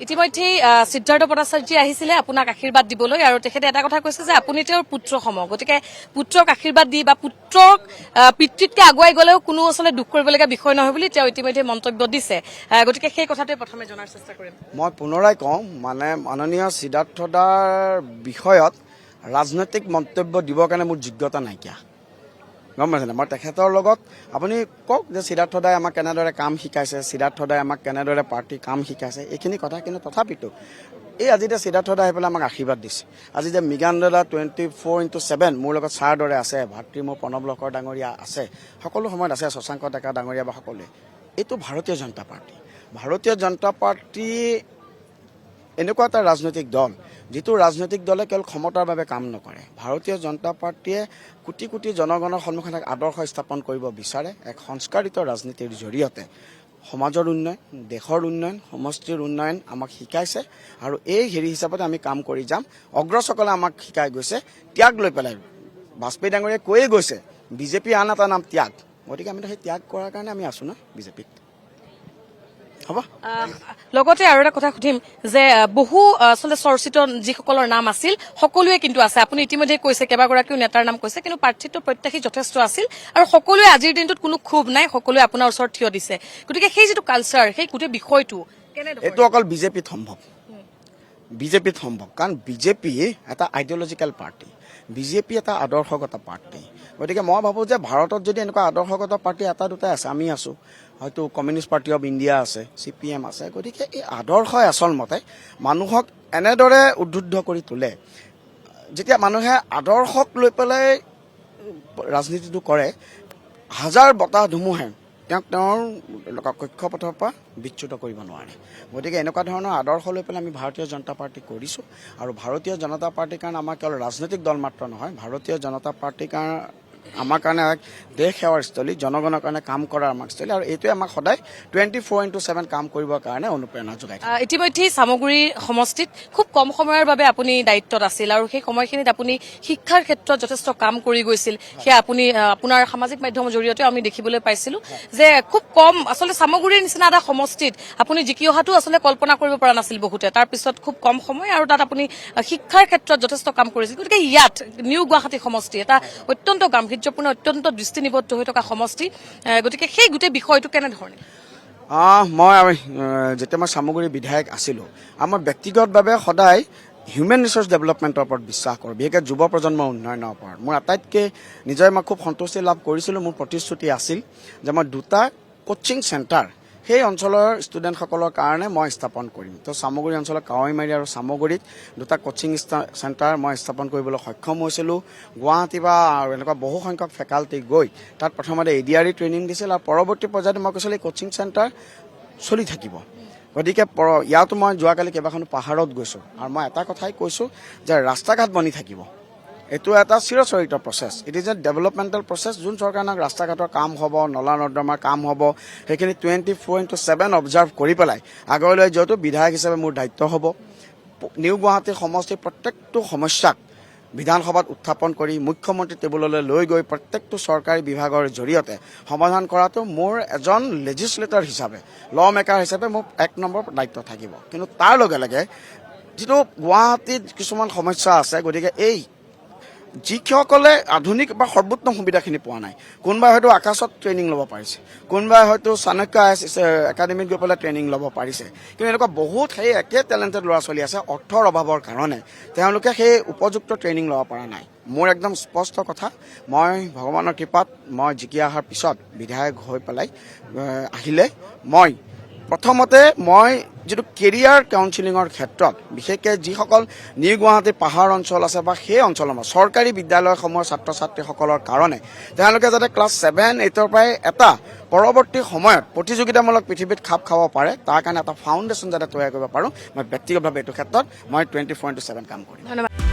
ইতিমধ্যে সিদ্ধাৰ্থ ভট্টাচাৰ্যই আহিছিলে আপোনাক আশীৰ্বাদ দিবলৈ আৰু তেখেতে এটা কথা কৈছে যে আপুনি তেওঁৰ পুত্ৰ সম, গতিকে পুত্ৰক আশীৰ্বাদ দি বা পুত্ৰক পিতৃতকে আগুৱাই গলেও কোনো আচলতে দুখ কৰিবলগীয়া বিষয় নহয় বুলি তেওঁ ইতিমধ্যে মন্তব্য দিছে। গতিকে সেই কথাটোৱে প্ৰথমে জনাৰ চেষ্টা কৰিম। মই পুনৰাই কওঁ মানে মাননীয় সিদ্ধাৰ্থ দাৰ বিষয়ত ৰাজনৈতিক মন্তব্য দিবৰ কাৰণে মোৰ যোগ্যতা নাইকিয়া, গম পাইছেনে? মই তেখেতৰ লগত আপুনি কওক যে সিদ্ধাৰ্থ দাই আমাক কেনেদৰে কাম শিকাইছে, সিদ্ধাৰ্থ দাই আমাক কেনেদৰে পাৰ্টি কাম শিকাইছে, এইখিনি কথা। কিন্তু তথাপিতো এই আজি যে সিদ্ধাৰ্থ দাই আহি পেলাই আমাক আশীৰ্বাদ দিছে, আজি যে মৃগান দাদা 24/7 মোৰ লগত ছাৰ দৰে আছে, ভাতৃ মোৰ প্ৰণৱ লহকৰ ডাঙৰীয়া আছে, সকলো সময়ত আছে, শশাংক ডেকা ডাঙৰীয়া বা সকলোৱে, এইটো ভাৰতীয় জনতা পাৰ্টি। ভাৰতীয় জনতা পাৰ্টি এনেকুৱা এটা ৰাজনৈতিক দল যিটো ৰাজনৈতিক দলে কেৱল ক্ষমতাৰ বাবে কাম নকৰে। ভাৰতীয় জনতা পাৰ্টীয়ে কোটি কোটি জনগণৰ সন্মুখত এক আদৰ্শ স্থাপন কৰিব বিচাৰে, এক সংস্কাৰিত ৰাজনীতিৰ জৰিয়তে সমাজৰ উন্নয়ন, দেশৰ উন্নয়ন, সমষ্টিৰ উন্নয়ন আমাক শিকাইছে আৰু এই হেৰি হিচাপতে আমি কাম কৰি যাম। অগ্ৰজসকলে আমাক শিকাই গৈছে ত্যাগ লৈ পেলাই। বাজপেয়ী ডাঙৰীয়াই কৈয়ে গৈছে বিজেপি আন এটা নাম ত্যাগ, গতিকে আমিতো সেই ত্যাগ কৰাৰ কাৰণে আমি আছো না বিজেপিত। হ'ব। লগতে আৰু এটা কথা সুধিম যে বহু আচলতে চৰ্চিত যিসকলৰ নাম আছিল সকলোৱে কিন্তু আছে, আপুনি ইতিমধ্যে কৈছে কেইবাগৰাকীও নেতাৰ নাম কৈছে, কিন্তু প্ৰাৰ্থিত্ব প্ৰত্যাশী যথেষ্ট আছিল আৰু সকলোৱে আজিৰ দিনটোত কোনো ক্ষোভ নাই, সকলোৱে আপোনাৰ ওচৰত থিয় দিছে। গতিকে সেই যিটো কালচাৰ, সেই গোটেই বিষয়টো এইটো অকল বিজেপিত সম্ভৱ, বিজেপিত সম্ভৱ, কাৰণ বিজেপি এটা আইডিঅলজিকেল পাৰ্টি, বিজেপি এটা আদৰ্শগত পাৰ্টি। গতিকে মই ভাবোঁ যে ভাৰতত যদি এনেকুৱা আদৰ্শগত পাৰ্টি এটা দুটাই আছে, আমি আছোঁ, হয়তো কমিউনিষ্ট পাৰ্টি অৱ ইণ্ডিয়া আছে, CPM আছে। গতিকে এই আদৰ্শই আচলমতে মানুহক এনেদৰে উদ্বুদ্ধ কৰি তোলে, যেতিয়া মানুহে আদৰ্শক লৈ পেলাই ৰাজনীতিটো কৰে, হাজাৰ বতাহ ধুমুহে তেওঁক তেওঁৰ কক্ষপথৰ পৰা বিচ্যুত কৰিব নোৱাৰে। গতিকে এনেকুৱা ধৰণৰ আদৰ্শ লৈ পেলাই আমি ভাৰতীয় জনতা পাৰ্টি কৰিছোঁ আৰু ভাৰতীয় জনতা পাৰ্টিৰ কাৰণে আমাৰ কেৱল ৰাজনৈতিক দল মাত্ৰ নহয়, ভাৰতীয় জনতা পাৰ্টিৰ কাৰণে আমাৰ কাৰণে এক দেশ সেৱাৰ স্থলী, জনগণৰ কাৰণে কাম কৰাৰ আমাৰ স্থলী, আৰু এইটোৱে আমাক সদায় 24/7 কাম কৰিবৰ কাৰণে অনুপ্ৰেৰণা যোগায়। ইতিমধ্যে চামগুৰি সমষ্টিত খুব কম সময়ৰ বাবে আপুনি দায়িত্বত আছিল আৰু সেই সময়খিনিত আপুনি শিক্ষাৰ ক্ষেত্ৰত যথেষ্ট কাম কৰি গৈছিল। সেয়া আপুনি আপোনাৰ সামাজিক মাধ্যমৰ জৰিয়তে আমি দেখিবলৈ পাইছিলো যে খুব কম, আচলতে চামগুৰিৰ নিচিনা এটা সমষ্টিত আপুনি জিকি অহাটো আচলতে কল্পনা কৰিব পৰা নাছিল বহুতে। তাৰপিছত খুব কম সময় আৰু তাত আপুনি শিক্ষাৰ ক্ষেত্ৰত যথেষ্ট কাম কৰিছিল। গতিকে ইয়াত নিউ গুৱাহাটী সমষ্টি এটা অত্যন্ত গাম্ভীৰ্যপূৰ্ণ, অত্যন্ত দৃষ্টিনিবদ্ধ হৈ থকা সমষ্টি, গতিকে সেই গোটেই বিষয়টো কেনেধৰণে? মই যেতিয়া মই চামগুৰি বিধায়ক আছিলোঁ, আমাৰ ব্যক্তিগতভাৱে সদায় হিউমেন ৰিচোৰ্চ ডেভেলপমেণ্টৰ ওপৰত বিশ্বাস কৰোঁ, বিশেষকৈ যুৱ প্ৰজন্মৰ উন্নয়নৰ ওপৰত। মোৰ আটাইতকৈ নিজে মই খুব সন্তুষ্টি লাভ কৰিছিলোঁ, মোৰ প্ৰতিশ্ৰুতি আছিল যে মই 2টা কোচিং চেণ্টাৰ সেই অঞ্চলৰ ষ্টুডেণ্টসকলৰ কাৰণে মই স্থাপন কৰিম। তো চামগুৰি অঞ্চলৰ কাৱৈমাৰী আৰু চামগুৰিত 2টা কোচিং চেণ্টাৰ মই স্থাপন কৰিবলৈ সক্ষম হৈছিলোঁ। গুৱাহাটী বা এনেকুৱা বহু সংখ্যক ফেকাল্টি গৈ তাত প্ৰথমতে ADRE ট্ৰেইনিং দিছিল আৰু পৰৱৰ্তী পৰ্যায়ত মই কৈছিলোঁ এই কোচিং চেণ্টাৰ চলি থাকিব। গতিকে ইয়াতো মই যোৱাকালি কেইবাখনো পাহাৰত গৈছোঁ আৰু মই এটা কথাই কৈছোঁ যে ৰাস্তা ঘাট বনি থাকিব, এইটো এটা চিৰচৰিত process, it is a developmental process. যোন চৰকাৰে ৰাস্তা ঘাটৰ কাম হ'ব, নলা নৰ্দমাৰ কাম হ'ব, সেইখিনি 24/7 অবজাৰ্ভ কৰি পেলাই আগলৈ যিহেতু বিধায়ক হিচাপে মোৰ দায়িত্ব হ'ব। নিউ গুৱাহাটী সমষ্টিৰ প্ৰত্যেকটো সমস্যাক বিধানসভাত উত্থাপন কৰি মুখ্যমন্ত্ৰী টেবুললৈ লৈ গৈ প্ৰত্যেকটো চৰকাৰী বিভাগৰ জৰিয়তে সমাধান কৰাটো মোৰ এজন লেজিছলেটৰ হিচাপে, ল মেকাৰ হিচাপে মোৰ 1 নম্বৰ দায়িত্ব থাকিব। কিন্তু তাৰ লগে লগে যিটো গুৱাহাটীত কিছুমান সমস্যা আছে, গতিকে এই যিসকলে আধুনিক বা সৰ্বোত্তম সুবিধাখিনি পোৱা নাই, কোনোবাই হয়তো আকাশত ট্ৰেইনিং ল'ব পাৰিছে, কোনোবাই হয়তো চাণক্য একাডেমীত গৈ পেলাই ট্ৰেইনিং ল'ব পাৰিছে, কিন্তু এনেকুৱা বহুত সেই একে টেলেণ্টেড ল'ৰা ছোৱালী আছে, অৰ্থৰ অভাৱৰ কাৰণে তেওঁলোকে সেই উপযুক্ত ট্ৰেইনিং ল'ব পৰা নাই। মোৰ একদম স্পষ্ট কথা, মই ভগৱানৰ কৃপাত মই জিকি অহাৰ পিছত বিধায়ক হৈ পেলাই আহিলে মই প্ৰথমতে মই যিটো কেৰিয়াৰ কাউন্সিলিঙৰ ক্ষেত্ৰত বিশেষকৈ যিসকল নিউ গুৱাহাটীৰ পাহাৰ অঞ্চল আছে বা সেই অঞ্চলৰ চৰকাৰী বিদ্যালয়সমূহৰ ছাত্ৰ ছাত্ৰীসকলৰ কাৰণে তেওঁলোকে যাতে ক্লাছ 7-8 পৰাই এটা পৰৱৰ্তী সময়ত প্ৰতিযোগিতামূলক পৃথিৱীত খাপ খাব পাৰে, তাৰ কাৰণে এটা ফাউণ্ডেশ্যন যাতে তৈয়াৰ কৰিব পাৰোঁ, মই ব্যক্তিগতভাৱে এইটো ক্ষেত্ৰত মই 24/7 কাম কৰিম। ধন্যবাদ।